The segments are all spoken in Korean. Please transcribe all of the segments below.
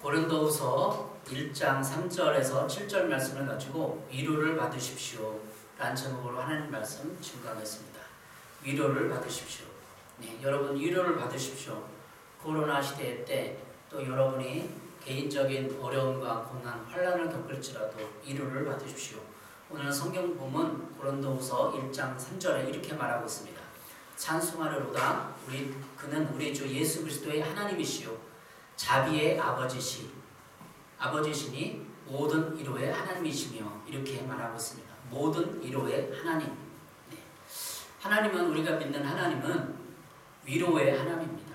고린도후서 1장 3절에서 7절 말씀을 가지고 위로를 받으십시오 라는 제목으로 하나님 말씀 증거하겠습니다. 위로를 받으십시오. 네, 여러분 위로를 받으십시오. 코로나 시대 때 또 여러분이 개인적인 어려움과 고난, 환난을 겪을지라도 위로를 받으십시오. 오늘 성경 본문 고린도후서 1장 3절에 이렇게 말하고 있습니다. 찬송하려로다 그는 우리 주 예수 그리스도의 하나님이시요 자비의 아버지시니 모든 위로의 하나님이시며 이렇게 말하고 있습니다. 모든 위로의 하나님. 네. 하나님은 우리가 믿는 하나님은 위로의 하나님입니다.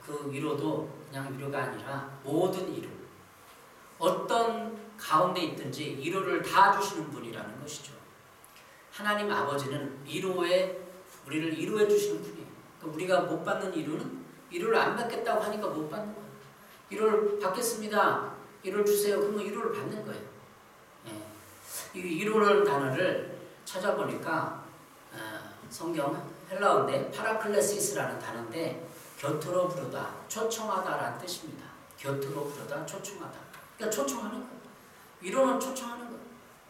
그 위로도 그냥 위로가 아니라 모든 위로. 어떤 가운데 있든지 위로를 다 주시는 분이라는 것이죠. 하나님 아버지는 우리를 위로해 주시는 분이에요. 그러니까 우리가 못 받는 위로는 위로를 안 받겠다고 하니까 못 받는 거예요. 위로를 받겠습니다. 위로를 주세요. 그러면 위로를 받는 거예요. 예. 이 위로라는 단어를 찾아보니까 성경 헬라어인데 파라클레시스라는 단어인데 곁으로 부르다, 초청하다라는 뜻입니다. 곁으로 부르다, 초청하다. 그러니까 초청하는 거예요. 위로는 초청하는 거예요.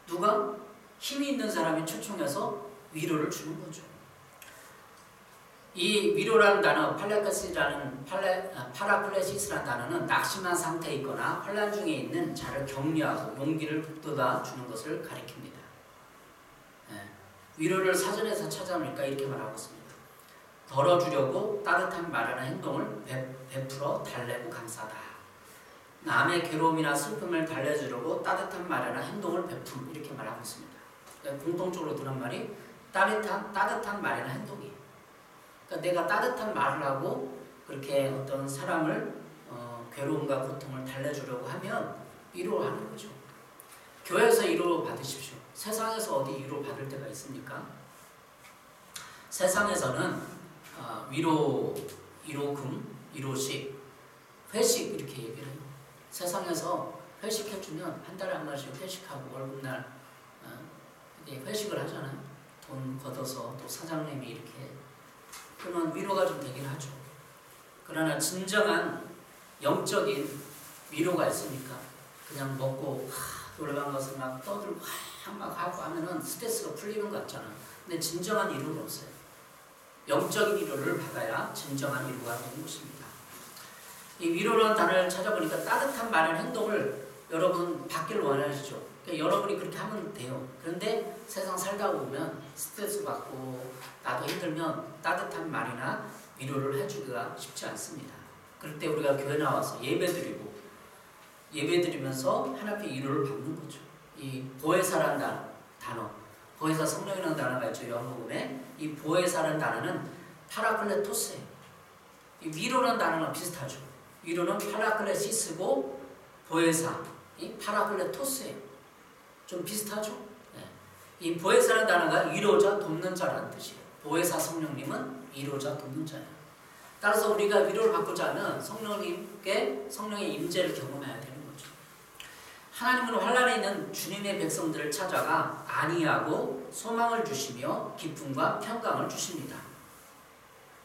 누가? 힘이 있는 사람이 초청해서 위로를 주는 거죠. 이 위로라는 단어, 파라클레시스라는 단어는 낙심한 상태에 있거나 환난 중에 있는 자를 격려하고 용기를 북돋아 주는 것을 가리킵니다. 예. 위로를 사전에서 찾아보니까 이렇게 말하고 있습니다. 덜어주려고 따뜻한 말이나 행동을 베풀어 달래고 감사하다. 남의 괴로움이나 슬픔을 달래주려고 따뜻한 말이나 행동을 베품 이렇게 말하고 있습니다. 그러니까 공통적으로 드는 말이 따뜻한 말이나 행동이에요. 그러니까 내가 따뜻한 말을 하고 그렇게 어떤 사람을 괴로움과 고통을 달래주려고 하면 위로하는 거죠. 교회에서 위로 받으십시오. 세상에서 어디 위로 받을 때가 있습니까? 세상에서는 위로금, 위로식, 회식 이렇게 얘기를 해요. 세상에서 회식해주면 한 달에 한 번씩 회식하고 월급날 회식을 하잖아요. 돈 걷어서 또 사장님이 이렇게 그러면 위로가 좀 되긴 하죠. 그러나 진정한 영적인 위로가 있으니까 그냥 먹고 노래방 가서 막 떠들고 막 하고 하면은 스트레스가 풀리는 것 같잖아요. 근데 진정한 위로는 없어요. 영적인 위로를 받아야 진정한 위로가 되는 것입니다. 이 위로라는 단어를 찾아보니까 따뜻한 말이나 행동을 여러분 받기를 원하시죠. 그러니까 여러분이 그렇게 하면 돼요. 그런데 세상 살다 보면 스트레스 받고 나도 힘들면 따뜻한 말이나 위로를 해주기가 쉽지 않습니다. 그럴 때 우리가 교회 나와서 예배드리면서 하나님의 위로를 받는 거죠. 이 보혜사라는 단어, 보혜사 성령이라는 단어가 있죠. 요한복음에 이 보혜사라는 단어는 파라클레토스예요. 이 위로라는 단어랑 비슷하죠. 위로는 파라클레시스고 보혜사, 이 파라클레토스예요. 좀 비슷하죠? 네. 이 보혜사라는 단어가 위로자, 돕는 자라는 뜻이에요. 보혜사 성령님은 위로자, 돕는 자예요. 따라서 우리가 위로를 받고자 하면 성령의 임재를 경험해야 되는 거죠. 하나님은 환난에 있는 주님의 백성들을 찾아가 안위하고 소망을 주시며 기쁨과 평강을 주십니다.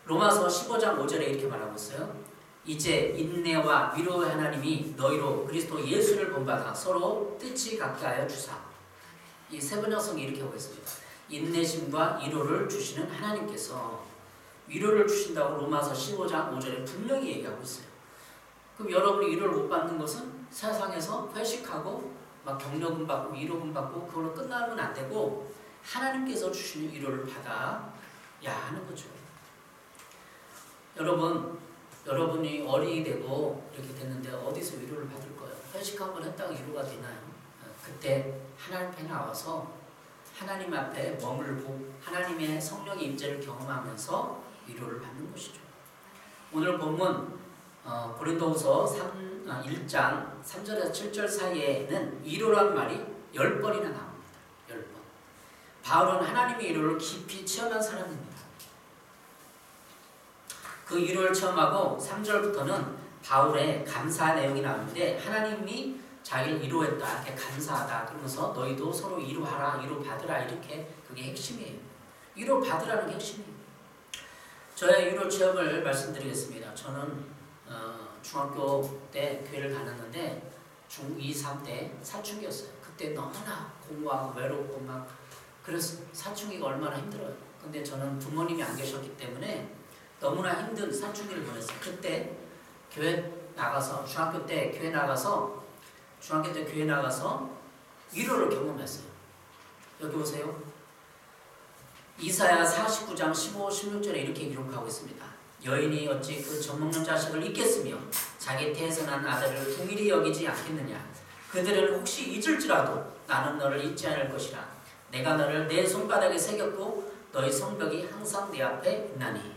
로마서 15장 5절에 이렇게 말하고 있어요. 이제 인내와 위로의 하나님이 너희로 그리스도 예수를 본받아 서로 뜻이 같게 하여 주사. 이 세 번역성이 이렇게 하고 있습니다. 인내심과 위로를 주시는 하나님께서 위로를 주신다고 로마서 15장 5절에 분명히 얘기하고 있어요. 그럼 여러분이 위로를 못 받는 것은 세상에서 회식하고 막 격려금 받고 위로금 받고 그걸로 끝나면 안 되고 하나님께서 주시는 위로를 받아야 하는 거죠. 여러분이 어린이 되고 이렇게 됐는데 어디서 위로를 받을 거예요? 회식 한번 했다가 위로가 되나요? 그때 하나님 앞에 나와서 하나님 앞에 머물고 하나님의 성령의 임재를 경험하면서 위로를 받는 것이죠. 오늘 본문 고린도후서 1장 3절에서 7절 사이에는 위로란 말이 10번이나 나옵니다. 10번. 바울은 하나님의 위로를 깊이 체험한 사람입니다. 그 위로를 체험하고 3절부터는 바울의 감사 내용이 나오는데 하나님이 자기를 위로했다, 이렇게 감사하다 그러면서 너희도 서로 위로하라, 위로받으라 이렇게 그게 핵심이에요. 위로받으라는 게 핵심이에요. 저의 위로 체험을 말씀드리겠습니다. 저는 중학교 때 교회를 다녔는데 중2, 3 때 사춘기였어요. 그때 너무나 공부하고 외롭고 막 그래서 사춘기가 얼마나 힘들어요. 근데 저는 부모님이 안 계셨기 때문에 너무나 힘든 사춘기를 보냈어요. 그때 교회 나가서 중학교 때 교회 나가서 위로를 경험했어요. 여기 보세요. 이사야 49장 15, 16절에 이렇게 기록하고 있습니다. 여인이 어찌 그 젖먹는 자식을 잊겠으며 자기 태에서 난 아들을 궁일이 여기지 않겠느냐. 그들은 혹시 잊을지라도 나는 너를 잊지 않을 것이라. 내가 너를 내 손바닥에 새겼고 너의 성벽이 항상 내 앞에 있나니.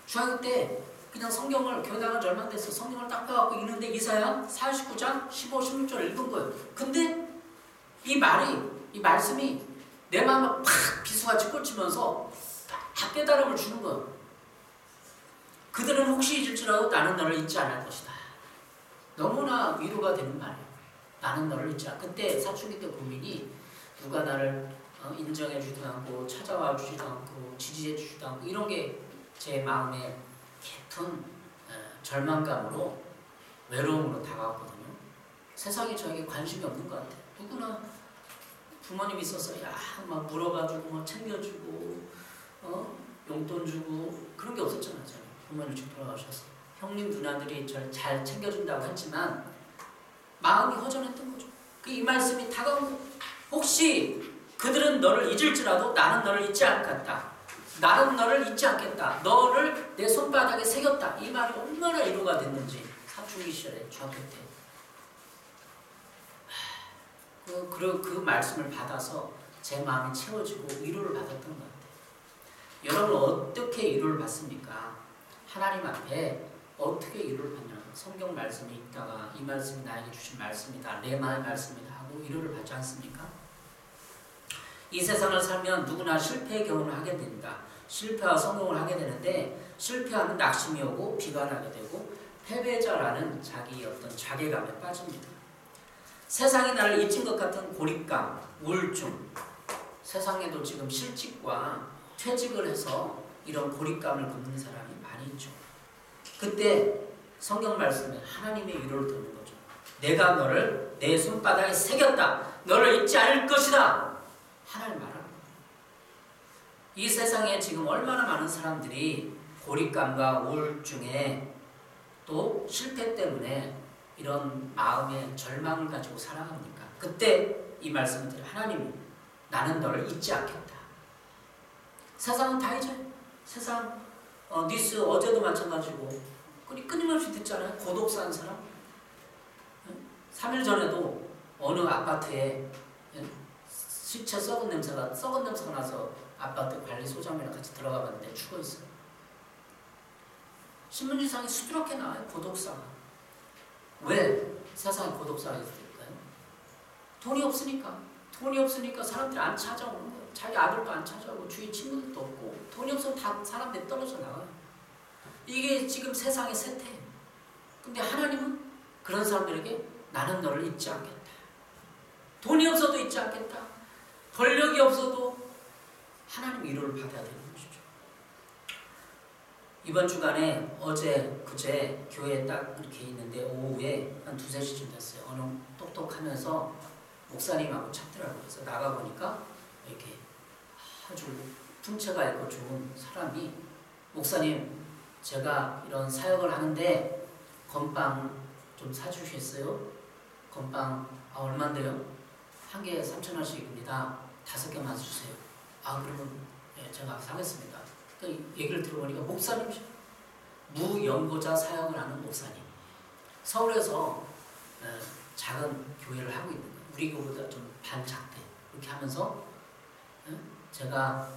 중학교 때 그냥 성경을 교회 나간 지 얼마 안 됐어. 성경을 딱 펴갖고 읽는데 이사야 49장 15, 16절을 읽은 거예요. 근데 이 말씀이 내 마음을 팍 비수같이 꽂히면서 딱 깨달음을 주는 거예요. 그들은 혹시 잊을지라도 나는 너를 잊지 않을 것이다. 너무나 위로가 되는 말이에요. 나는 너를 잊지 않을. 그때 사춘기 때 고민이 누가 나를 인정해 주지도 않고 찾아와 주지도 않고 지지해 주지도 않고 이런 게 제 마음에 깊은 절망감으로 외로움으로 다가왔거든요. 세상에 저에게 관심이 없는 것 같아요. 누구나 부모님이 있어서 막 물어봐주고 막 챙겨주고 용돈 주고 그런 게 없었잖아요. 부모님 일찍 돌아가셔서 형님 누나들이 저를 잘 챙겨준다고 했지만 마음이 허전했던 거죠. 이 말씀이 다가온 거. 혹시 그들은 너를 잊을지라도 나는 너를 잊지 않겠다. 나는 너를 잊지 않겠다. 너를 내 손바닥에 새겼다. 이 말이 얼마나 위로가 됐는지 사춘기 시절에 중학교 때 그 말씀을 받아서 제 마음이 채워지고 위로를 받았던 것 같아요. 여러분 어떻게 위로를 받습니까? 하나님 앞에 어떻게 위로를 받냐? 성경 말씀이 있다가 이 말씀이 나에게 주신 말씀이다. 내 마음의 말씀이다 하고 위로를 받지 않습니까? 이 세상을 살면 누구나 실패의 경험을 하게 됩니다. 실패와 성공을 하게 되는데 실패하면 낙심이 오고 비관하게 되고 패배자라는 자기의 어떤 자괴감에 빠집니다. 세상이 나를 잊힌 것 같은 고립감, 우울증, 세상에도 지금 실직과 퇴직을 해서 이런 고립감을 겪는 사람이 많이 있죠. 그때 성경 말씀에 하나님의 위로를 듣는 거죠. 내가 너를 내 손바닥에 새겼다. 너를 잊지 않을 것이다. 하나님 말합니다. 이 세상에 지금 얼마나 많은 사람들이 고립감과 우울증에 또 실패 때문에 이런 마음의 절망을 가지고 살아갑니까? 그때 이 말씀을 드려 하나님이 나는 너를 잊지 않겠다. 세상은 다 잊어요. 세상 뉴스 어제도 마찬가지고 끊임없이 듣잖아요. 고독사한 사람. 3일 전에도 어느 아파트에 시체 썩은 냄새가 나서 아파트 관리소장이랑 같이 들어가 봤는데 죽어 있어요. 신문지상에 수두룩하게 나와요. 고독사가. 왜 세상에 고독사가 있을까요? 돈이 없으니까 사람들이 안 찾아오는 거예요. 자기 아들도 안 찾아오고 주위 친구들도 없고 돈이 없으면 다 사람들이 떨어져 나가요. 이게 지금 세상의 세태예요. 근데 하나님은 그런 사람들에게 나는 너를 잊지 않겠다. 돈이 없어도 잊지 않겠다. 권력이 없어도 하나님 위로를 받아야 되는 것이죠. 이번 주간에 그제 교회에 딱 이렇게 있는데 오후에 한 2, 3시쯤 됐어요. 어느 똑똑하면서 목사님하고 찾더라고요. 그래서 나가보니까 이렇게 아주 풍채가 있고 좋은 사람이 목사님 제가 이런 사역을 하는데 건빵 좀 사주시겠어요? 건빵 얼마인데요? 한 개에 3,000원씩입니다. 5개만 주세요. 그러면 제가 사겠습니다. 그 얘기를 들어보니까 목사님이죠. 무연고자 사역을 하는 목사님. 서울에서 작은 교회를 하고 있는 거예요. 우리 교회보다 좀 반작대. 이렇게 하면서 제가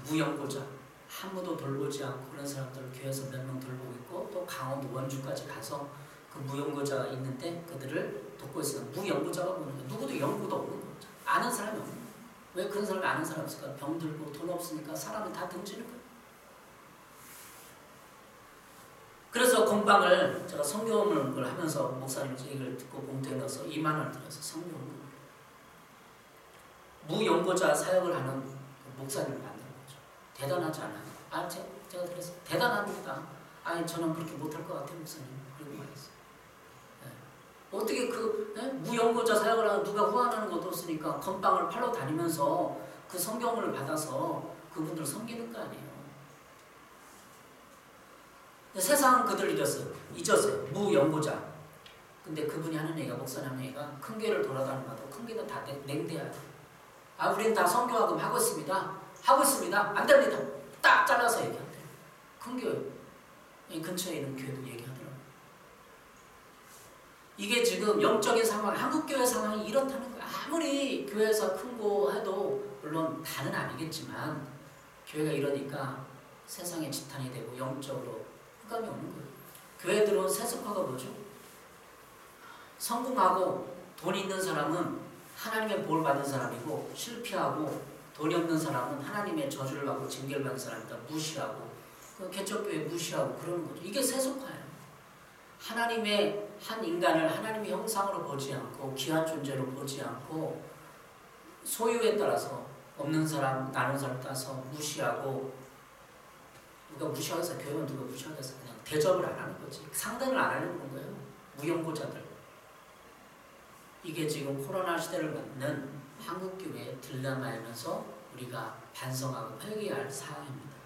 무연고자 한무도 돌보지 않고 그런 사람들을 교회에서 몇 명 돌보고 있고 또 강원도 원주까지 가서 그 무연고자가 있는데 그들을 돕고 있어요. 무연고자가 뭐냐? 누구도 연고도 없는 거죠. 아는 사람이 없는 거예요. 왜 그런 사람이 아는 사람이 없을까? 병들고 돈 없으니까 사람이 다 등지는 거예요. 그래서 건빵을 제가 성경을 하면서 목사님 얘기를 듣고 봉투에 넣어서 2만 원을 들여서 성경을 무연고자 사역을 하는 목사님을 만든 거죠. 대단하지 않아요? 제가 그래서 대단합니다. 저는 그렇게 못할 것 같아요, 목사님. 그리고 어떻게 무연고자 사역을 하는 누가 후원하는 것도 없으니까 건빵을 팔러 다니면서 그 성경을 받아서 그분들 섬기는 거 아니에요. 세상은 그들 잊었어요. 무연고자. 근데 그분이 하는 얘기가, 목사님 하는 얘기가, 큰 교회를 돌아다니면서 큰 교회는 다 냉대야. 우리는 다 선교학금 하고 있습니다. 안 됩니다. 딱 잘라서 얘기한대요. 큰 교회. 이 근처에 있는 교회도 얘기하더라고요. 이게 지금 영적인 상황, 한국교회 상황이 이렇다는 거예요. 아무리 교회에서 큰 거 해도, 물론 다는 아니겠지만, 교회가 이러니까 세상에 지탄이 되고 영적으로 흑암이 오는 거예요. 교회에 들어온 세속화가 뭐죠? 성공하고 돈 있는 사람은 하나님의 복을 받은 사람이고, 실패하고 돈이 없는 사람은 하나님의 저주를 받고 징계를 받는 사람이다. 무시하고, 개척교회 무시하고 그러는 거죠. 이게 세속화예요. 하나님의 한 인간을 하나님의 형상으로 보지 않고, 귀한 존재로 보지 않고, 소유에 따라서 없는 사람, 나눈 사람 따라서 무시하고, 누가 무시하겠어? 교회는 누가 무시하겠어? 그냥 대접을 안 하는 거지. 상대를 안 하려는 거예요. 무연고자들. 이게 지금 코로나 시대를 맞는 한국교회의 딜레마이면서 우리가 반성하고 회개할 사항입니다.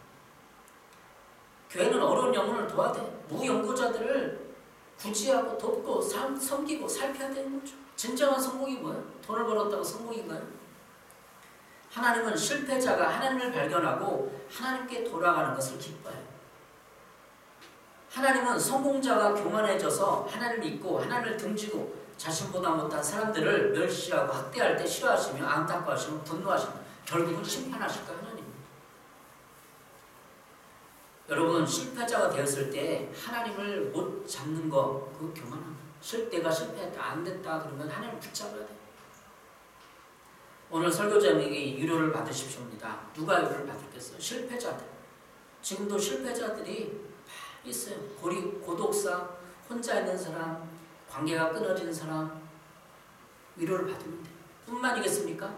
교회는 어려운 영혼을 도와야 돼. 무연고자들을 구제하고 돕고 섬기고 살펴야 되는 거죠. 진정한 성공이 뭐예요? 돈을 벌었다고 성공인가요? 하나님은 실패자가 하나님을 발견하고 하나님께 돌아가는 것을 기뻐해요. 하나님은 성공자가 교만해져서 하나님을 잊고 하나님을 등지고 자신보다 못한 사람들을 멸시하고 학대할 때 싫어하시며 안타까워하시며 분노하시며 결국은 심판하실 거예요. 하나님. 여러분, 실패자가 되었을 때 하나님을 못 잡는 거, 그거 교만합니다. 내가 실패했다, 안 됐다 그러면 하나님을 붙잡아야 돼. 오늘 설교자님이 위로를 받으십시오입니다. 누가 위로를 받겠어요? 실패자들. 지금도 실패자들이 있어요. 고독사, 혼자 있는 사람, 관계가 끊어지는 사람, 위로를 받으면 돼요. 뿐만이겠습니까?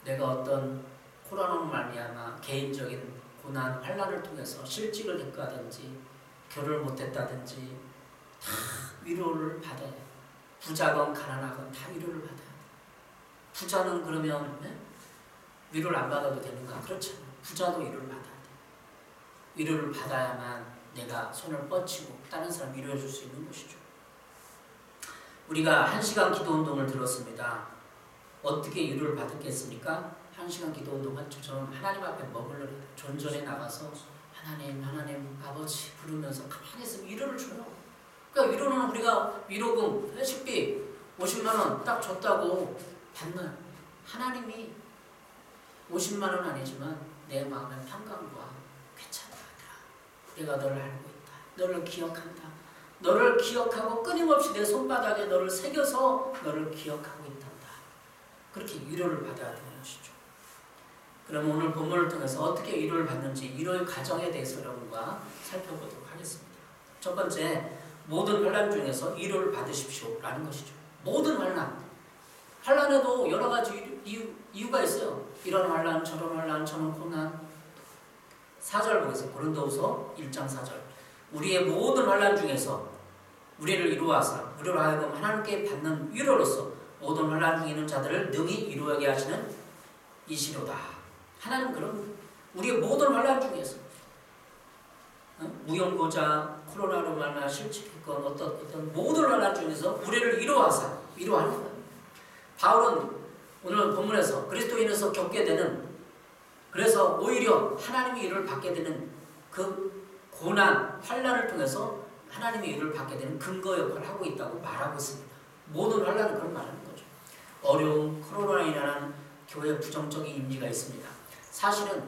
내가 어떤 코로나로 말미암아 개인적인 고난, 환난을 통해서 실직을 겪다든지 결혼을 못했다든지 다 위로를 받아야 돼요. 부자건 가난하건 다 위로를 받아야 돼요. 부자는 그러면 위로를 안 받아도 되는가? 그렇잖아요. 부자도 위로를 받아야 돼요. 위로를 받아야만 내가 손을 뻗치고 다른 사람 위로해 줄 수 있는 것이죠. 우리가 1시간 기도운동을 들었습니다. 어떻게 위로를 받았겠습니까? 1시간 기도운동 했죠. 저는 하나님 앞에 머물러야 돼요. 존전에 나가서 하나님 아버지 부르면서 가만히 있으면 위로를 줘요. 그러니까 위로는 우리가 위로금 회식비 50만원 딱 줬다고 받나요? 하나님이 50만원 아니지만 내 마음의 평강과 괜찮다. 내가 너를 알고 있다. 너를 기억한다. 너를 기억하고 끊임없이 내 손바닥에 너를 새겨서 너를 기억하고 있단다. 그렇게 위로를 받아야 되는 것이죠. 그럼 오늘 본문을 통해서 어떻게 위로를 받는지 위로의 과정에 대해서 여러분과 살펴보도록 하겠습니다. 첫 번째, 모든 환난 중에서 위로를 받으십시오 라는 것이죠. 모든 환난에도 여러 가지 이유가 있어요. 이런 환난, 저런 환난, 저런 고난. 4절 보겠습니다. 고린도후서 1장 4절. 우리의 모든 환난 중에서 우리를 위로하사 우리로 하여금 하나님께 받는 위로로서 모든 환난 중에 있는 자들을 능히 위로하게 하시는 이시로다. 하나님 그런 우리의 모든 환난 중에서 무연고자, 코로나로 말미암아 실직했건 어떤 모든 환난 중에서 우리를 위로하사 위로하는 거예요. 바울은 오늘 본문에서 그리스도인에서 겪게 되는, 그래서 오히려 하나님의 위로를 받게 되는 그 고난, 환난을 통해서 하나님의 위로를 받게 되는 근거 역할을 하고 있다고 말하고 있습니다. 모든 환난은 그런 말하는 거죠. 어려움, 코로나이라는 교회의 부정적인 이미지가 있습니다. 사실은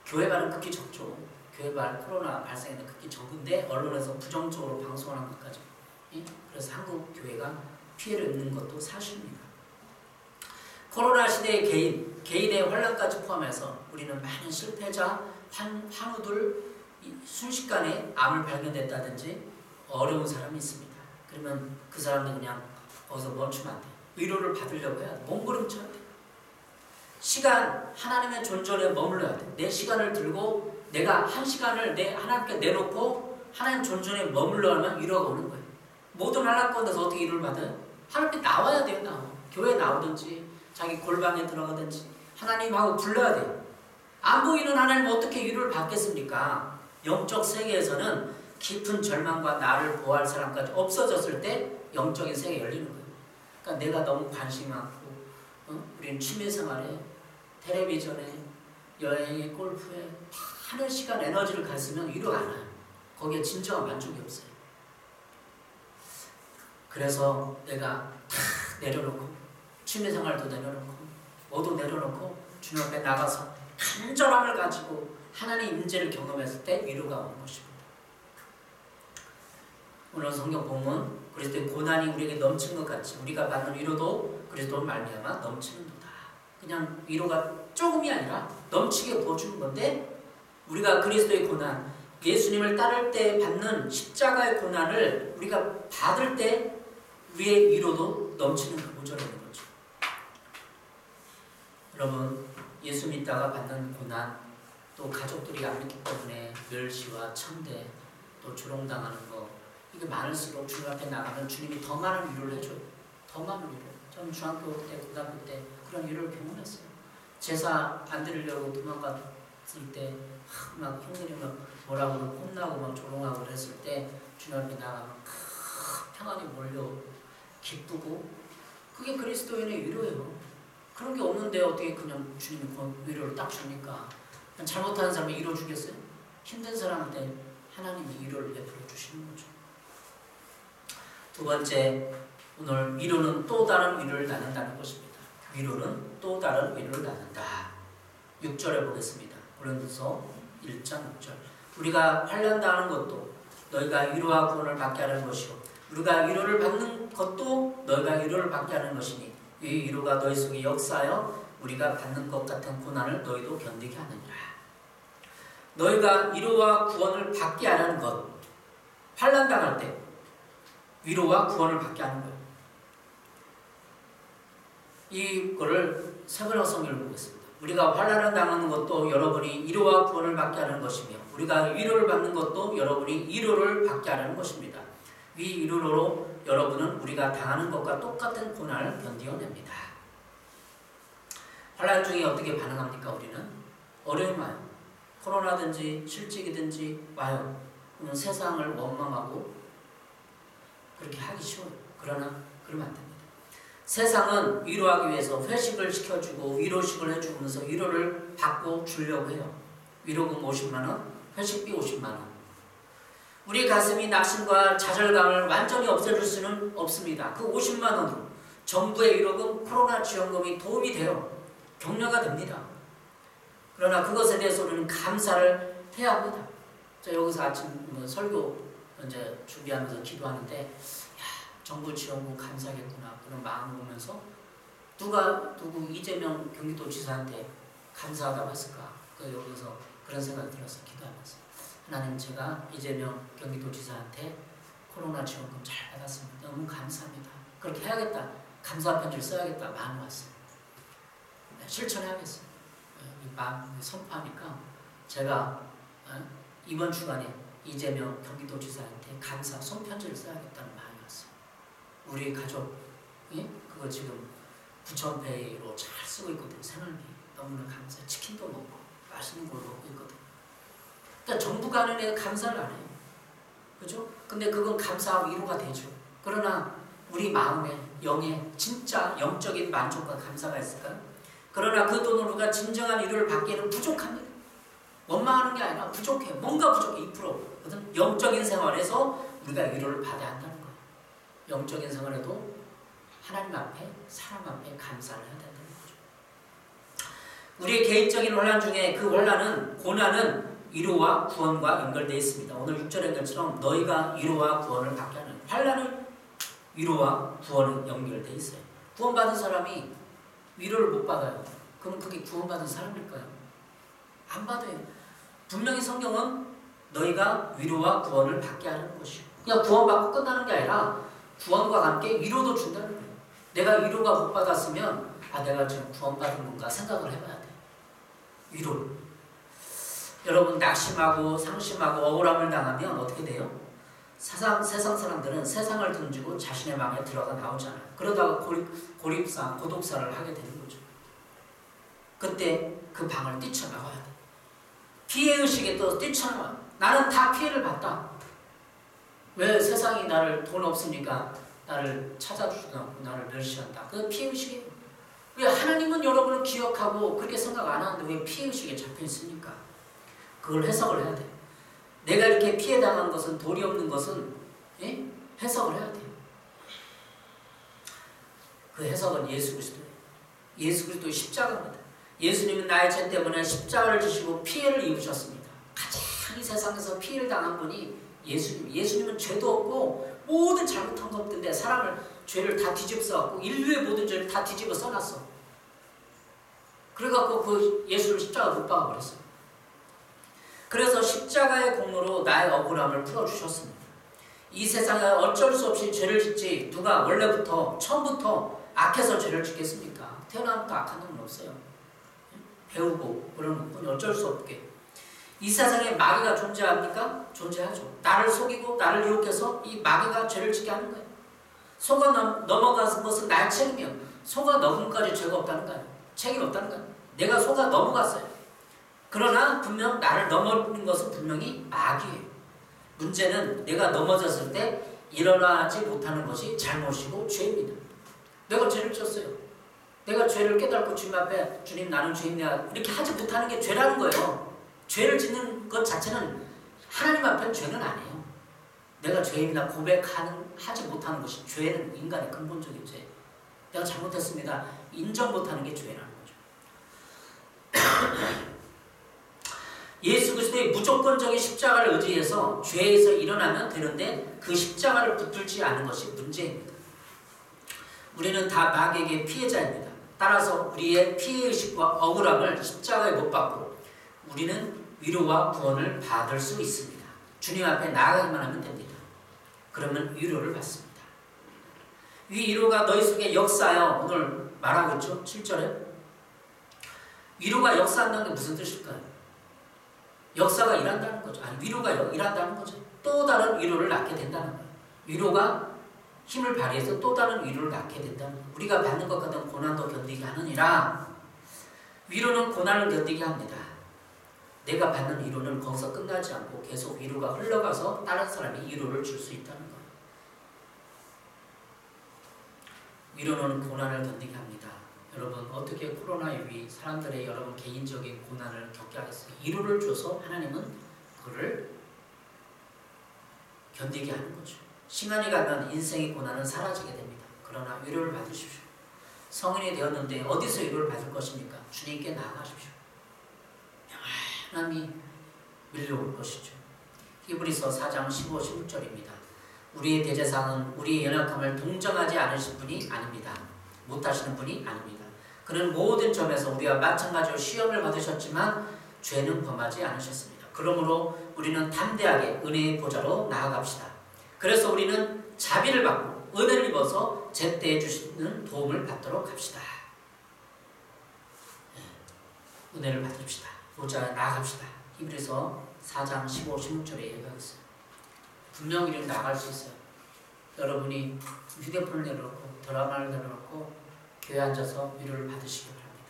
교회발은 극히 적죠. 교회발 코로나 발생에는 극히 적은데 언론에서 부정적으로 방송하는 것까지. 그래서 한국 교회가 피해를 입는 것도 사실입니다. 코로나 시대의 개인의 환난까지 포함해서 우리는 많은 실패자, 환우들, 순식간에 암을 발견됐다든지 어려운 사람이 있습니다. 그러면 그 사람들 그냥 거기서 멈추면 안 돼요. 위로를 받으려고 해야 돼. 몸부림쳐야 돼. 시간, 하나님의 존전에 머물러야 돼. 내 시간을 들고 내가 한 시간을 하나님께 내놓고 하나님 존전에 머물러 하면 위로가 오는 거예요. 모든 환난 가운데서 어떻게 위로를 받아요? 하나님 앞에 나와야 돼요. 나와. 교회 나오든지 자기 골방에 들어가든지 하나님하고 불러야 돼요. 안 보이는 하나님 어떻게 위로를 받겠습니까? 영적 세계에서는 깊은 절망과 나를 보호할 사람까지 없어졌을 때 영적인 세계가 열리는 거예요. 그러니까 내가 너무 관심이 많고 우리는 취미생활에 텔레비전에 여행에 골프에 많은 시간 에너지를 갔으면 위로가 안 와요. 거기에 진정한 만족이 없어요. 그래서 내가 다 내려놓고 취미생활도 내려놓고 모두 내려놓고 주님 앞에 나가서 간절함을 가지고 하나님의 임재를 경험했을 때 위로가 오는 것입니다. 오늘 성경 본문 그리스도의 고난이 우리에게 넘친 것 같이 우리가 받는 위로도 그리스도로 말미암아 넘치는도다. 그냥 위로가 조금이 아니라 넘치게 부어주는 건데 우리가 그리스도의 고난, 예수님을 따를 때 받는 십자가의 고난을 우리가 받을 때 우리의 위로도 넘치는 그 모자라는 거죠. 여러분, 예수 믿다가 받는 고난, 또 가족들이 안 믿기 때문에 멸시와 천대, 또 조롱당하는 거, 이게 많을수록 주님 앞에 나가면 주님이 더 많은 위로를 해줘요. 더 많은 위로. 저는 중학교 때, 고등학교 때 그런 위로를 경험했어요. 제사 안 드리려고 도망갔을 때 막 형들이 막 뭐라고 혼나고 막 조롱하고 그랬을 때 주님 앞에 나가면 평안이 몰려 기쁘고 그게 그리스도인의 위로예요. 그런 게 없는데 어떻게 그냥 주님이 위로를 딱 줍니까? 잘못하는 사람이 위로 주겠어요? 힘든 사람한테 하나님이 위로를 베풀어 주시는 거죠. 두 번째, 오늘 위로는 또 다른 위로를 나눈다는 것입니다. 위로는 또 다른 위로를 나눈다. 6절에 보겠습니다. 고린도서 1장 6절. 우리가 환난 당하는 것도 너희가 위로와 구원을 받게 하는 것이요 우리가 위로를 받는 것도 너희가 위로를 받게 하는 것이니 이 위로가 너희 속에 역사하여 우리가 받는 것 같은 고난을 너희도 견디게 하느니라. 너희가 위로와 구원을 받게 하는 것, 환난 당할 때 위로와 구원을 받게 하는 거예요. 이거를 세번역 성경을 보겠습니다. 우리가 환난을 당하는 것도 여러분이 위로와 구원을 받게 하는 것이며 우리가 위로를 받는 것도 여러분이 위로를 받게 하는 것입니다. 이 위로로 여러분은 우리가 당하는 것과 똑같은 고난을 견디어냅니다. 환난 중에 어떻게 반응합니까? 우리는 어려움이 와요. 코로나든지 실직이든지 와요. 그러면 세상을 원망하고 그렇게 하기 쉬워요. 그러나 그러면 안 됩니다. 세상은 위로하기 위해서 회식을 시켜주고 위로식을 해주면서 위로를 받고 주려고 해요. 위로금 50만원, 회식비 50만원. 우리 가슴이 낙심과 좌절감을 완전히 없애줄 수는 없습니다. 그 50만원으로 정부의 위로금, 코로나 지원금이 도움이 돼요. 격려가 됩니다. 그러나 그것에 대해서 우리는 감사를 해야 합니다. 저 여기서 아침 설교 이제 준비하면서 기도하는데 정부 지원금 감사하겠구나 그런 마음을 보면서 누구 이재명 경기도지사한테 감사하다고 했을까? 여기서 그런 생각이 들어서 기도하면서 하나님 제가 이재명 경기도지사한테 코로나 지원금 잘 받았습니다. 너무 감사합니다. 그렇게 해야겠다. 감사 편지를 써야겠다. 마음이 왔어요. 실천해야겠어요. 이 마음 선포하니까 제가 이번 주간에 이재명 경기도지사한테 감사 손편지를 써야겠다는 마음이 왔어요. 우리 가족이 그거 지금 9,000페이로 잘 쓰고 있거든요. 생활비 너무나 감사해요. 치킨도 먹고 맛있는 걸 먹고 있거든요. 그러니까 정부가 하는 애 감사를 안 해요. 그죠? 근데 그건 감사하고 위로가 되죠. 그러나 우리 마음에 영에 진짜 영적인 만족과 감사가 있을까요? 그러나 그 돈으로 우리가 진정한 위로를 받기에는 부족합니다. 원망하는 게 아니라 부족해요. 뭔가 부족해. 2%. 영적인 생활에서 우리가 위로를 받아야 한다는 거예요. 영적인 생활에도 하나님 앞에 사람 앞에 감사를 해야 된다는 거죠. 우리의 개인적인 혼란 중에 그 혼란은 고난은 위로와 구원과 연결되어 있습니다. 오늘 6절의 연결처럼 너희가 위로와 구원을 받게 하는 환난은 위로와 구원은 연결되어 있어요. 구원받은 사람이 위로를 못 받아요. 그럼 그게 구원받은 사람일까요? 안 받아요. 분명히 성경은 너희가 위로와 구원을 받게 하는 것이고 그냥 구원받고 끝나는 게 아니라 구원과 함께 위로도 준다는 거예요. 내가 위로가 못 받았으면 내가 지금 구원받은 건가 생각을 해봐야 돼. 위로를. 여러분 낙심하고 상심하고 억울함을 당하면 어떻게 돼요? 세상 사람들은 세상을 던지고 자신의 방에 들어가 나오잖아요. 그러다가 고립사, 고독사를 하게 되는 거죠. 그때 그 방을 뛰쳐나와야 돼. 피해의식에 또 뛰쳐나와. 나는 다 피해를 봤다. 왜 세상이 나를 돈 없으니까 나를 찾아주지도 않고 나를 멸시한다. 그 피해의식이에요. 왜 하나님은 여러분을 기억하고 그렇게 생각 안 하는데 왜 피해의식에 잡혀 있습니까? 그걸 해석을 해야 돼. 내가 이렇게 피해당한 것은, 도리 없는 것은 해석을 해야 돼요. 그 해석은 예수 그리스도예요. 예수 그리스도의 십자가입니다. 예수님은 나의 죄 때문에 십자가를 지시고 피해를 입으셨습니다. 가장 이 세상에서 피해를 당한 분이 예수님. 예수님은 죄도 없고 모든 잘못한 것 없던데 사람을 죄를 다 뒤집어 써갖고 인류의 모든 죄를 다 뒤집어 써놨어. 그래갖고 그 예수를 십자가 못 박아버렸어요. 그래서 십자가의 공로로 나의 억울함을 풀어주셨습니다. 이 세상에 어쩔 수 없이 죄를 짓지 누가 원래부터 처음부터 악해서 죄를 짓겠습니까? 태어나부터 악한 놈은 없어요. 배우고 그러는 건 어쩔 수 없게. 이 세상에 마귀가 존재합니까? 존재하죠. 나를 속이고 나를 유혹해서 이 마귀가 죄를 짓게 하는 거예요. 속아 넘어간 것은 나의 책임이요. 속아 넘은까지 죄가 없다는 거예요. 책임 없다는 거예요. 내가 속아 넘어갔어요. 그러나 분명 나를 넘어는 것은 분명히 마귀예요. 문제는 내가 넘어졌을 때 일어나지 못하는 것이 잘못이고 죄입니다. 내가 죄를 졌어요. 내가 죄를 깨닫고 주님 앞에 주님 나는 죄인이야 이렇게 하지 못하는 게 죄라는 거예요. 죄를 짓는 것 자체는 하나님 앞에는 죄는 아니에요. 내가 죄인이다 고백하지 못하는 것이 죄는 인간의 근본적인 죄. 내가 잘못했습니다. 인정 못하는 게 죄라는 거죠. 예수 그리스도의 무조건적인 십자가를 의지해서 죄에서 일어나면 되는데 그 십자가를 붙들지 않은 것이 문제입니다. 우리는 다 마귀에게 피해자입니다. 따라서 우리의 피해의식과 억울함을 십자가에 못 박고 우리는 위로와 구원을 받을 수 있습니다. 주님 앞에 나아가기만 하면 됩니다. 그러면 위로를 받습니다. 위로가 너희 속에 역사하여 오늘 말하고 있죠. 7절에 위로가 역사한다는 게 무슨 뜻일까요? 역사가 일한다는 거죠. 아니 위로가 일한다는 거죠. 또 다른 위로를 낳게 된다는 거예요. 위로가 힘을 발휘해서 또 다른 위로를 낳게 된다는 거예요. 우리가 받는 것 같은 고난도 견디게 하느니라. 위로는 고난을 견디게 합니다. 내가 받는 위로는 거기서 끝나지 않고 계속 위로가 흘러가서 다른 사람이 위로를 줄 수 있다는 거예요. 위로는 고난을 견디게 합니다. 여러분 어떻게 코로나의 위 사람들의 여러분 개인적인 고난을 겪게 하겠어요? 위로를 줘서 하나님은 그를 견디게 하는 거죠. 시간이 가면 인생의 고난은 사라지게 됩니다. 그러나 위로를 받으십시오. 성인이 되었는데 어디서 위로를 받을 것입니까? 주님께 나아가십시오. 영원함이 밀려올 것이죠. 히브리서 4장 15, 16절입니다. 우리의 대제사장은 우리의 연약함을 동정하지 않으신 분이 아닙니다. 못하시는 분이 아닙니다. 그는 모든 점에서 우리와 마찬가지로 시험을 받으셨지만 죄는 범하지 않으셨습니다. 그러므로 우리는 담대하게 은혜의 보좌로 나아갑시다. 그래서 우리는 자비를 받고 은혜를 입어서 제때에 주시는 도움을 받도록 합시다. 은혜를 받읍시다. 보좌에 나아갑시다. 히브리서 4장 15, 16절에 얘기하고 있어요. 분명히 이렇게 나갈 수 있어요. 여러분이 휴대폰을 내려놓고 드라마를 내려놓고 교회 앉아서 위로를 받으시기 바랍니다.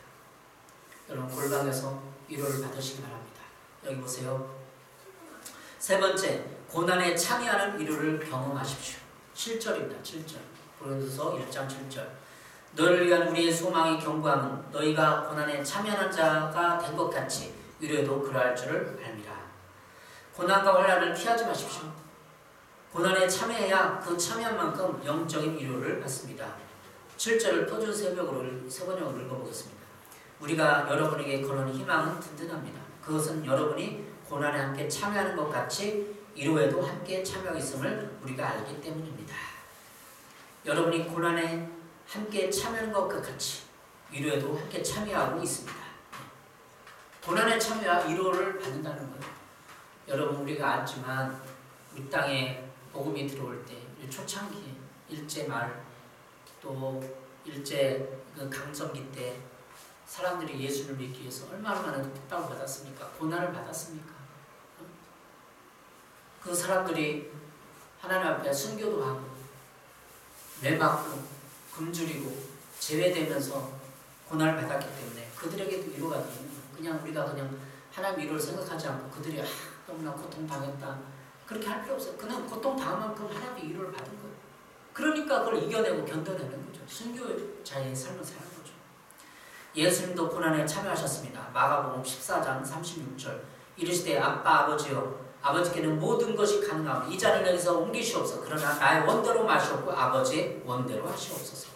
여러분 골방에서 위로를 받으시기 바랍니다. 여기 보세요. 세 번째, 고난에 참여하는 위로를 경험하십시오. 7절입니다. 7절. 고린도서 1장 7절. 너를 위한 우리의 소망이 견고함은 너희가 고난에 참여하는 자가 된 것 같이 위로에도 그러할 줄을 알미라. 고난과 환난을 피하지 마십시오. 고난에 참여해야 그 참여한 만큼 영적인 위로를 받습니다. 7절을 표준 세번역으로 읽어보겠습니다. 우리가 여러분에게 거는 희망은 든든합니다. 그것은 여러분이 고난에 함께 참여하는 것 같이 위로에도 함께 참여하고 있음을 우리가 알기 때문입니다. 여러분이 고난에 함께 참여하는 것과 같이 위로에도 함께 참여하고 있습니다. 고난에 참여하 위로를 받는다는 거예요. 여러분 우리가 알지만 이 땅에 복음이 들어올 때 초창기에 일제 말 또 일제 그 강점기 때 사람들이 예수를 믿기 위해서 얼마나 많은 핍박을 받았습니까? 고난을 받았습니까? 그 사람들이 하나님 앞에 순교도 하고 매맞고 굶주리고 제외되면서 고난을 받았기 때문에 그들에게도 위로가 되는 거예요. 그냥 우리가 그냥 하나님 위로를 생각하지 않고 그들이 너무나 고통당했다 그렇게 할 필요 없어요. 그는 고통당한 만큼 하나님의 위로를 받은 거예요. 그러니까 그걸 이겨내고 견뎌내는 거죠. 순교자의 삶을 사는 거죠. 예수님도 고난에 참여하셨습니다. 마가복음 14장 36절 이르시되 아빠 아버지여 아버지께는 모든 것이 가능하오니 이 잔을 여기서 옮기시옵소서. 그러나 나의 원대로 마시옵고 아버지의 원대로 하시옵소서.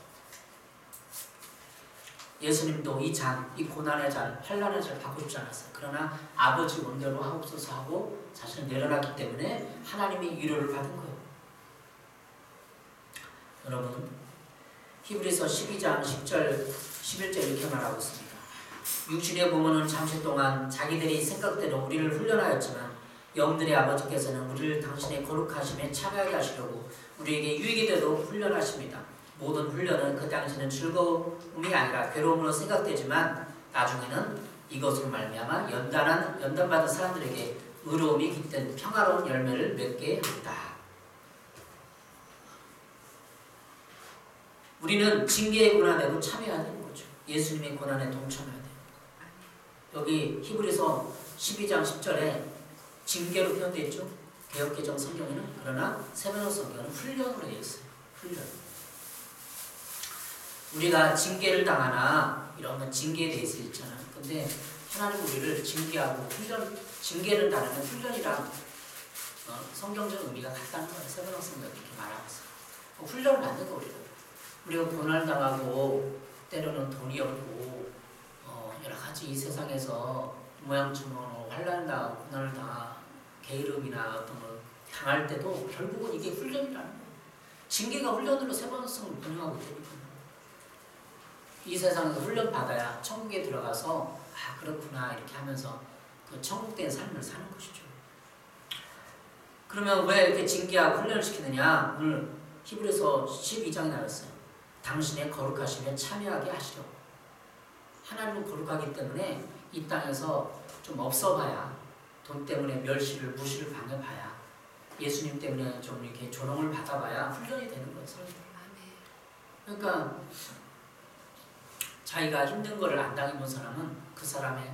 예수님도 이 잔, 이 고난의 잔, 환난의 잔을 받고 싶지 않았어요. 그러나 아버지 원대로 하옵소서 하고 자신을 내려놨기 때문에 하나님의 위로를 받은 거예요. 여러분, 히브리서 12장 10절, 11절 이렇게 말하고 있습니다. 육신의 부모는 잠시 동안 자기들이 생각대로 우리를 훈련하였지만 영들의 아버지께서는 우리를 당신의 거룩하심에 참여하게 하시려고 우리에게 유익이 되도록 훈련하십니다. 모든 훈련은 그 당시는 즐거움이 아니라 괴로움으로 생각되지만 나중에는 이것으로 말미암아 연단받은 사람들에게 의로움이 깃든 평화로운 열매를 맺게 합니다. 우리는 징계의 고난에도 참여해야 되는 거죠. 예수님의 고난에 동참해야 돼요. 여기 히브리서 12장 10절에 징계로 표현되어 있죠. 개역개정 성경에는. 그러나 세번역 성경은 훈련으로 되어 있어요. 훈련. 우리가 징계를 당하나 이런 징계에 대해서 있잖아요. 근데 하나님 우리를 징계하고 징계를 당하는 훈련이랑 성경적 의미가 같다는 거예요. 세번역 성경이 이렇게 말하고 있어요. 훈련을 받는 거 우리가 고난을 당하고 때로는 돈이 없고 여러 가지 이 세상에서 모양처럼 환난을 당하고 고난을 당하고 게으름이나 어떤 걸 당할 때도 결국은 이게 훈련이라는 거예요. 징계가 훈련으로 세번성을 번영하고 있다니까요. 이 세상에서 훈련 받아야 천국에 들어가서 그렇구나 이렇게 하면서 그 천국된 삶을 사는 것이죠. 그러면 왜 이렇게 징계하고 훈련을 시키느냐? 오늘 히브리서 12장에 나왔어요. 당신의 거룩하심에 참여하게 하시려고. 하나님은 거룩하기 때문에 이 땅에서 좀 없어봐야 돈 때문에 멸시를 무시를 당해봐야 예수님 때문에 좀 이렇게 조롱을 받아봐야 훈련이 되는 거예요. 그러니까 자기가 힘든 거를 안 당해본 사람은 그 사람의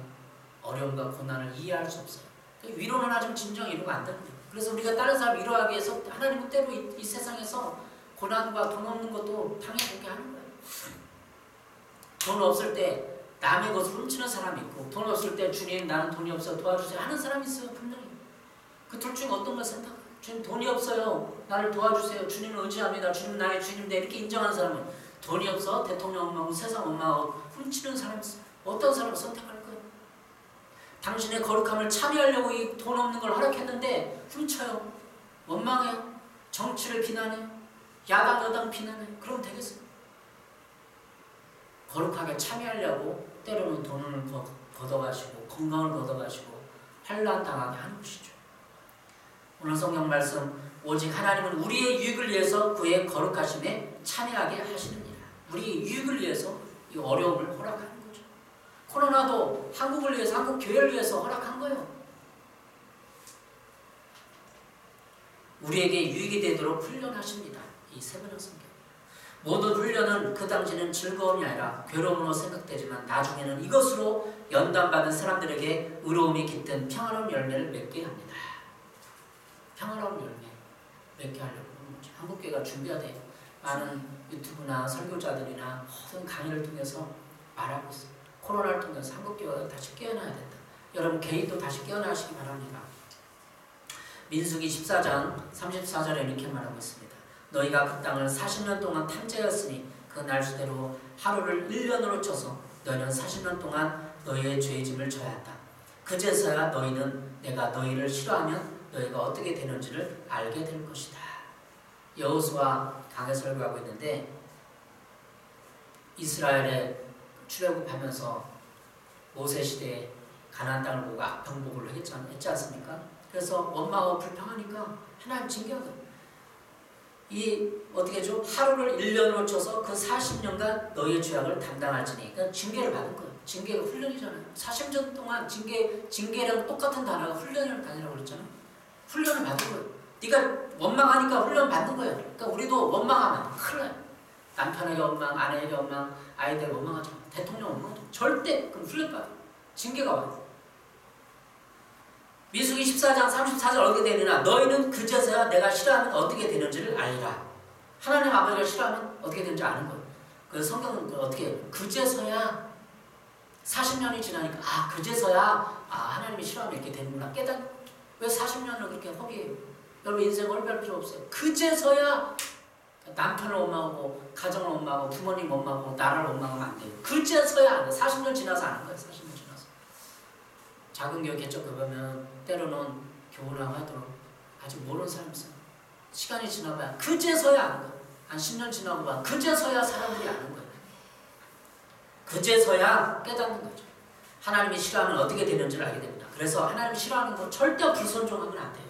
어려움과 고난을 이해할 수 없어요. 위로는 하지만 진정 위로가 안 되는 거예요. 그래서 우리가 다른 사람 위로하기 위해서 하나님은 때로 이 세상에서 고난과 돈 없는 것도 당해보게 하는 거예요. 돈 없을 때 남의 것을 훔치는 사람이 있고 돈 없을 때 주님 나는 돈이 없어 도와주세요 하는 사람이 있어요. 분명히. 그 둘 중 어떤 걸 선택해요? 주님 돈이 없어요. 나를 도와주세요. 주님을 의지합니다. 주님 나의 주님인데 이렇게 인정하는 사람은 돈이 없어 대통령 엄마하고 세상 엄마하고 훔치는 사람이 있어요. 어떤 사람을 선택할 거예요? 당신의 거룩함을 참여하려고 이 돈 없는 걸 허락했는데 훔쳐요. 원망해요. 정치를 비난해요. 야당 여당 비난해요. 그러면 되겠어요? 거룩하게 참여하려고 때로는 돈을 걷어가시고 건강을 걷어가시고 환난 당하게 하는 것이죠. 오늘 성경 말씀 오직 하나님은 우리의 유익을 위해서 그의 거룩하심에 참여하게 하시느니라. 우리의 유익을 위해서 이 어려움을 허락하는 거죠. 코로나도 한국을 위해서 한국 교회를 위해서 허락한 거예요. 우리에게 유익이 되도록 훈련하십니다. 이 세번역 성경. 모든 훈련은 그 당시는 즐거움이 아니라 괴로움으로 생각되지만 나중에는 이것으로 연단받은 사람들에게 의로움이 깃든 평화로운 열매를 맺게 합니다. 평화로운 열매 맺게 하려고 하는 거죠. 한국교회가 준비해야 돼요. 많은 유튜브나 설교자들이나 모든 강의를 통해서 말하고 있어요. 코로나를 통해서 한국교회가 다시 깨어나야 된다. 여러분 개인도 다시 깨어나시기 바랍니다. 민수기 14장 34절에 이렇게 말하고 있습니다. 너희가 그 땅을 40년 동안 탐지하였으니 그 날수대로 하루를 1년으로 쳐서 너희는 40년 동안 너희의 죄의 짐을 져야 한다. 그제서야 너희는 내가 너희를 싫어하면 너희가 어떻게 되는지를 알게 될 것이다. 여호수아 강해 설교하고 있는데 이스라엘에 출애굽하면서 모세 시대에 가나안 땅을 보고 악평복을 했지 않습니까? 그래서 원망하고 불평하니까 하나님 징계하거든요. 이 어떻게 하죠? 하루를 1년으로 쳐서 그 40년간 너희의 죄악을 담당할지니. 그러니까 징계를 받은 거예요. 징계가 훈련이잖아요. 40년 동안 징계랑 똑같은 단어가 훈련이라는 단어라고 그랬잖아요. 훈련을 받은 거예요. 네가 원망하니까 훈련 받는 거예요. 그러니까 우리도 원망하면 큰일 나요. 남편에게 원망, 아내에게 원망, 아이들 원망하지 마. 대통령 원망하지 마. 절대 그럼 훈련 받아. 징계가 와요. 민수기 14장 34절 어떻게 되느냐? 너희는 그제서야 내가 싫어하면 어떻게 되는지를 알리라. 하나님 아버지가 싫어하면 어떻게 되는지 아는 거예요. 그래서 성경은 어떻게 해요? 그제서야 40년이 지나니까 그제서야 하나님이 싫어하면 이렇게 되는구나. 왜 40년을 그렇게 허비해요? 여러분 인생 얼마나 필요 없어요. 그제서야 남편을 원망하고 가정을 원망하고 부모님 원망하고 나라를 원망하면 안 돼요. 그제서야 안 돼요. 40년 지나서 아는 거예요. 40년 지나서. 작은 교회 개척교 보면 때로는 교우랑 하도록 아직 모르는 사람이 있어요. 시간이 지나봐야 그제서야 아는 거예요. 한 10년 지나고 봐. 그제서야 사람들이 아는 거예요. 그제서야 깨닫는 거죠. 하나님이 싫어하면 어떻게 되는지를 알게 됩니다. 그래서 하나님이 싫어하는 거 절대 불순종하면 안 돼요.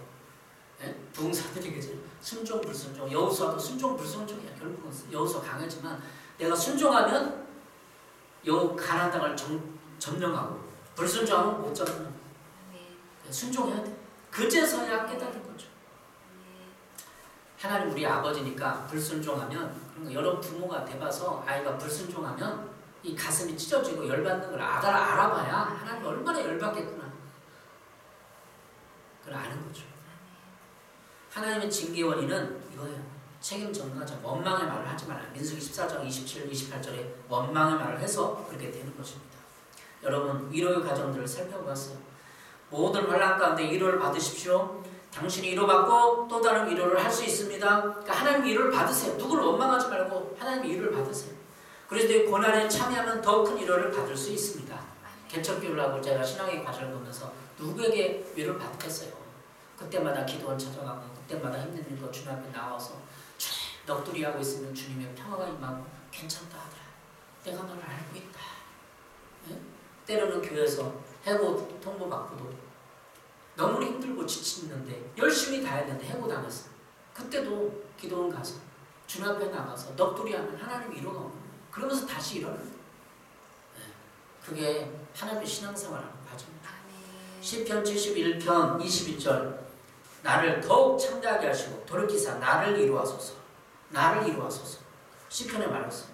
예? 부흥사들이 그죠? 순종 불순종. 여호수아도 순종 불순종이야. 결국은 여호수아 강하지만 내가 순종하면 가나안 땅을 점령하고 불순종하면 못 잡는. 순종해야 돼. 그제서야 깨닫는 거죠. 하나님 우리 아버지니까 불순종하면 여러분 부모가 돼봐서 아이가 불순종하면 이 가슴이 찢어지고 열받는 걸 알아봐야 하나님 얼마나 열받겠구나. 그걸 아는 거죠. 하나님의 징계 원인은 이거예요. 책임 전가자 원망의 말을 하지 말라. 민수기 14장 27, 28절에 원망의 말을 해서 그렇게 되는 것입니다. 여러분 위로의 과정들을 살펴봤어요. 모든 환난 가운데 위로를 받으십시오. 당신이 위로받고 또 다른 위로를 할 수 있습니다. 그러니까 하나님 위로를 받으세요. 누구를 원망하지 말고 하나님 위로를 받으세요. 그래서 이 고난에 참여하면 더 큰 위로를 받을 수 있습니다. 개척교회를 하고 제가 신앙의 과정을 보면서 누구에게 위로를 받겠어요. 그때마다 기도원 찾아가고 그때마다 힘든 거 주님 앞에 나와서 넋두리 하고 있으면 주님의 평화가 임하고 괜찮다 하더라. 내가 너를 알고 있다. 네? 때로는 교회에서 해고 통보받고도 너무 힘들고 지치는데 열심히 다 했는데 해고당했어. 그때도 기도원 가서 주님 앞에 나가서 넋두리 하면 하나님 위로가 오는 거예요. 그러면서 다시 일어나는 거예요. 네. 그게 하나님의 신앙생활하는 과정입니다. 시편 71편 22절 나를 더욱 창대하게 하시고 돌이키사 나를 이루하소서. 나를 이루하소서. 시편에 말했어요.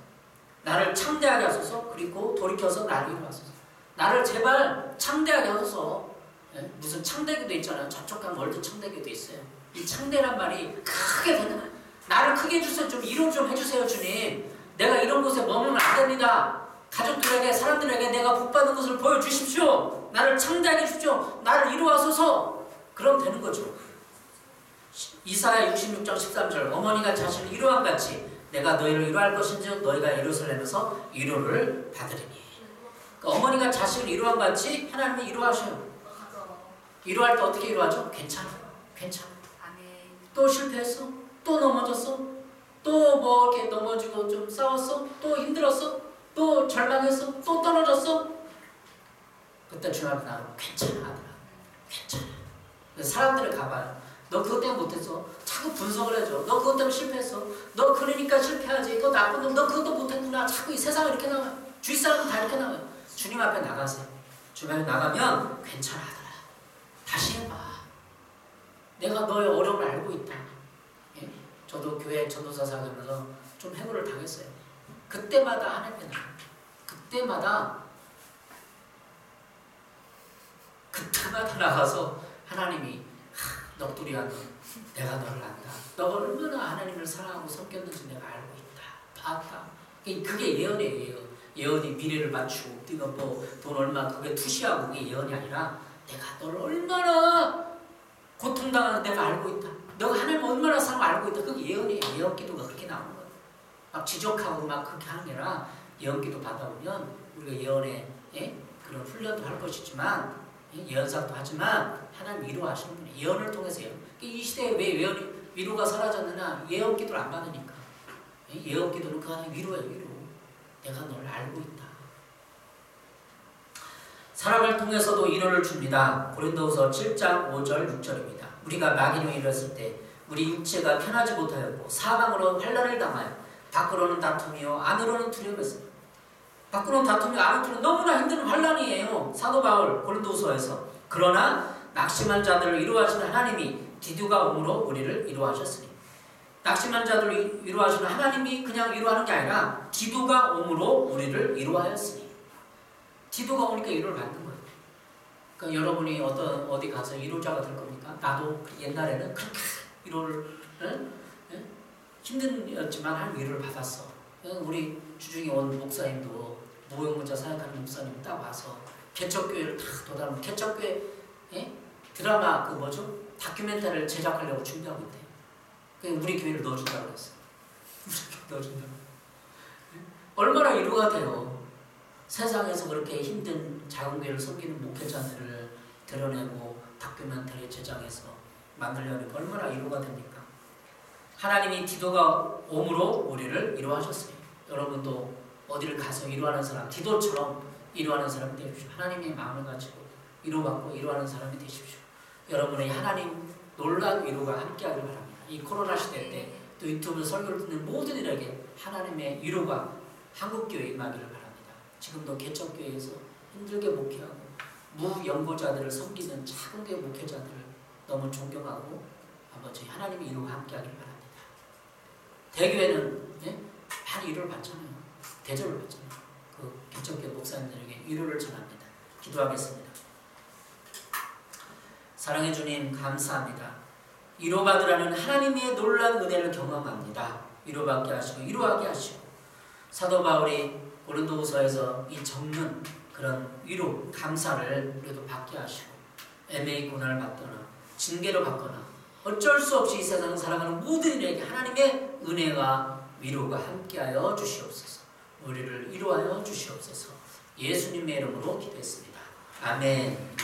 나를 창대하게 하소서. 그리고 돌이켜서 나를 이루하소서. 나를 제발 창대하게 하소서. 네? 무슨 창대기도 있잖아요. 저쪽 가면 월드 창대기도 있어요. 이 창대란 말이 크게 되는 거예요. 나를 크게 해주세요. 좀 이름 좀 해주세요 주님. 내가 이런 곳에 머물면 안 됩니다. 가족들에게 사람들에게 내가 복받은 것을 보여주십시오. 나를 창대하게 해주십시오. 나를 이루하소서. 그럼 되는 거죠. 이사야 66장 13절 어머니가 자신을 위로한 같이 내가 너희를 위로할 것인즉 너희가 예루살렘에서 위로를 받으리니. 그러니까 어머니가 자신을 위로한 같이 하나님이 위로하셔요. 위로할 때 어떻게 위로하죠? 괜찮아. 괜찮아. 또 실패했어? 또 넘어졌어? 또 뭐 이렇게 넘어지고 좀 싸웠어? 또 힘들었어? 또 절망했어? 또 떨어졌어? 그때 주님 앞에 나가면 괜찮아 아들아. 괜찮아. 사람들을 가봐요. 너 그것 때문에 못했어. 자꾸 분석을 해줘. 너 그것 때문에 실패했어. 너 그러니까 실패하지. 너 나쁜 놈. 너 그것도 못했구나. 자꾸 이 세상을 이렇게 나가요. 주위 사람은 다 이렇게 나가요. 주님 앞에 나가세요. 주님 앞에 나가면 괜찮아 아들아. 다시 해봐. 내가 너의 어려움을 알고 있다. 예? 저도 교회 전도사 사역하면서 좀 해고를 당했어요. 그때마다 하나님께 나가요. 그때마다 나가서 하나님이 넋두리야 너 내가 너를 안다. 너가 얼마나 하나님을 사랑하고 섬겼는지 내가 알고 있다. 봤다. 그게 예언이에요. 예언이 미래를 맞추고 네가 뭐 돈 얼마 그게 투시하고 그게 예언이 아니라 내가 너를 얼마나 고통당하는 내가 알고 있다. 너가 하나님 얼마나 사랑 알고 있다. 그게 예언이에요. 예언기도가 그렇게 나오는 거예요. 막 지적하고 막 그렇게 하는 게 아니라 예언기도 받아보면 우리가 예언에 그런 훈련도 할 것이지만 예언상도 하지만 하나님 위로하시는 분이 예언을 통해서 이 시대에 왜 위로가 사라졌느냐? 예언기도를 안 받으니까. 예언기도는 그 하나님 위로예요. 위로. 내가 너를 알고 있다. 사랑을 통해서도 위로를 줍니다. 고린도후서 7장 5절 6절입니다. 우리가 마귀에 이르렀을 때 우리 육체가 편하지 못하였고 사방으로 환난을 당하여 밖으로는 다툼이요 안으로는 두려움이었습니다. 밖으로는 다툼이요 안으로는 두려움 너무나 힘든 환난이에요. 사도 바울 고린도후서에서. 그러나 낙심한 자들을 위로하시는 하나님이 디도가 오므로 우리를 위로하셨으니. 낙심한 자들을 위로하시는 하나님이 그냥 위로하는 게 아니라 디도가 오므로 우리를 위로하였으니. 디도가 오니까 위로를 받는 거예요. 그러니까 여러분이 어디 가서 위로자가 될 겁니까? 나도 옛날에는 그렇게 위로를 힘든였지만 한 위로를 받았어. 우리 주중에 온 목사님도 무형문자 사역하는 목사님 딱 와서 개척교회를 다 도달하면 개척교회 드라마 다큐멘터리를 제작하려고 준비하고 있대. 그냥 우리 교회를 넣어준다고 그랬어. 우리 교회 넣어준다고. 얼마나 위로가 돼요. 세상에서 그렇게 힘든 작은 교회를 섬기는 목회자들을 드러내고 다큐멘터리 제작해서 만들려니까 얼마나 위로가 됩니까? 하나님이 디도가 오므로 우리를 위로하셨어요. 여러분도 어디를 가서 위로하는 사람, 디도처럼 위로하는 사람이 되십시오. 하나님의 마음을 가지고 위로받고 위로하는 사람이 되십시오. 여러분의 하나님 놀라운 위로가 함께하길 바랍니다. 이 코로나 시대 때 또 유튜브 설교를 듣는 모든 이에게 하나님의 위로가 한국교회에 임하기를 바랍니다. 지금도 개척교회에서 힘들게 목회하고 무연고자들을 섬기는 작은 교회 목회자들을 너무 존경하고 아버지 하나님의 위로가 함께하길 바랍니다. 대교회는 많이 위로를 받잖아요. 대접을 받잖아요. 그 개척교회 목사님들에게 위로를 전합니다. 기도하겠습니다. 사랑해 주님 감사합니다. 위로받으라는 하나님의 놀라운 은혜를 경험합니다. 위로받게 하시고 위로하게 하시고 사도 바울이 고린도후서에서 이 적는 그런 위로 감사를 우리도 받게 하시고 애매히 고난을 받거나 징계를 받거나 어쩔 수 없이 이 세상을 살아가는 모든 이에게 하나님의 은혜와 위로가 함께하여 주시옵소서. 우리를 위로하여 주시옵소서. 예수님의 이름으로 기도했습니다. 아멘.